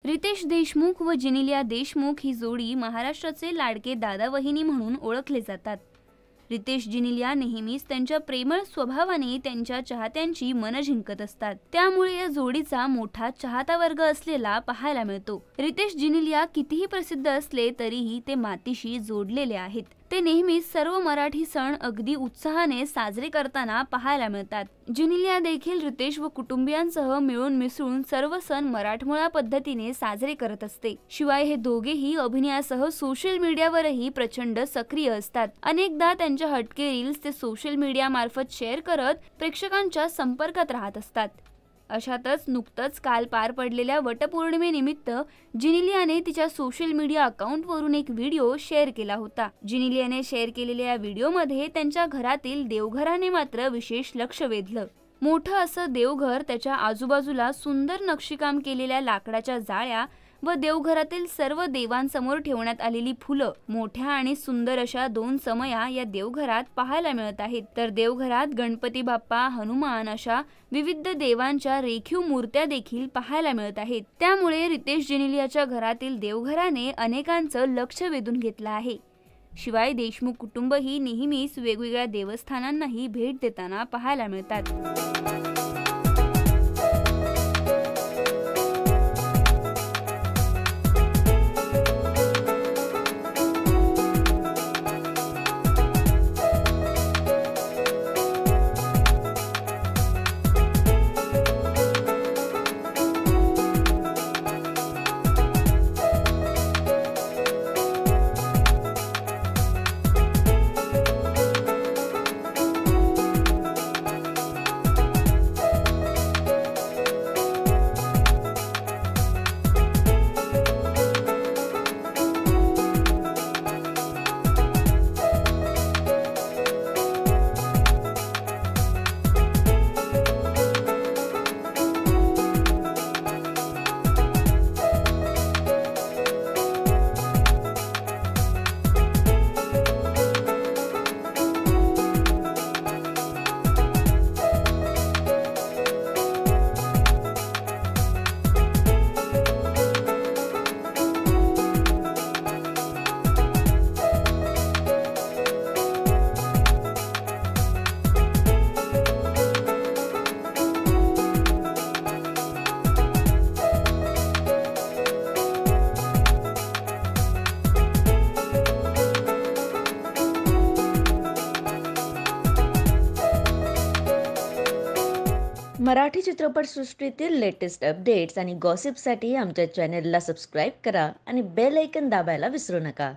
रितेश देशमुख व जेनेलिया देशमुख ही जोडी महाराष्ट्राचे लाडके दादा वहिनी म्हणून ओळखले जातात। रितेश जेनेलिया नेहमीच त्यांच्या प्रेमळ स्वभावाने त्यांच्या चाहत्यांची मन जिंकत असतात, त्यामुळे या जोडीचा मोठा चाहता वर्ग असलेला पाहायला मिळतो। रितेश जेनेलिया कितीही प्रसिद्ध असले तरीही ते मातीशी जोडलेले आहेत। ते नेहमीच सर्व मराठी सण अगदी उत्साहाने साजरे करताना पाहायला मिळतात। जेनेलिया देखील रितेश व कुटुंबियांसह मिळून मिसळून सर्व सण मराठमोळा पद्धतीने साजरे करत असते। शिवाय हे दोघेही अभिनयासह सोशल मीडियावरही प्रचंड सक्रिय असतात। अनेकदा त्यांच्या हटके रील्स ते सोशल मीडिया मार्फत शेअर करत प्रेक्षकांच्या संपर्कात राहत असतात। अशातच नुकतंच काल पार पडलेल्या वटपौर्णिमेनिमित्त जेनेलियाने तिच्या सोशल मीडिया अकाउंटवरून एक व्हिडिओ शेअर केला होता। जेनेलियाने शेअर केलेल्या या व्हिडिओमध्ये त्यांच्या घरातील देवघराने मात्र विशेष लक्ष वेधलं। मोठं असं देवघर, त्याच्या आजूबाजूला सुंदर नक्षीकाम केलेल्या लाकडाच्या जाळ्या व देवघरातील सर्व देवांसमोर ठेवण्यात आलेली फुलं, मोठ्या आणि सुंदर अशा 2 समया या देवघरात पाहायला मिळत आहेत। तर देवघरात गणपती बाप्पा, हनुमान अशा विविध देवांच्या रेखीव मूर्त्या देखील पाहायला मिळत आहेत। त्यामुळे रितेश जेनेलियाच्या घरातील देवघराने अनेकांचं लक्ष वेधून घेतलं आहे। शिवाय देशमुख कुटुंब ही नेहमीच वेगवेगळ्या देवस्थानांनाही भेट देताना पाहायला मिळतात। मराठी चित्रपटसृष्टीतील लेटेस्ट अपडेट्स आणि गॉसिपसाठी आमच्या चॅनेलला सबस्क्राईब करा आणि बेल आयकॉन दाबायला विसरू नका।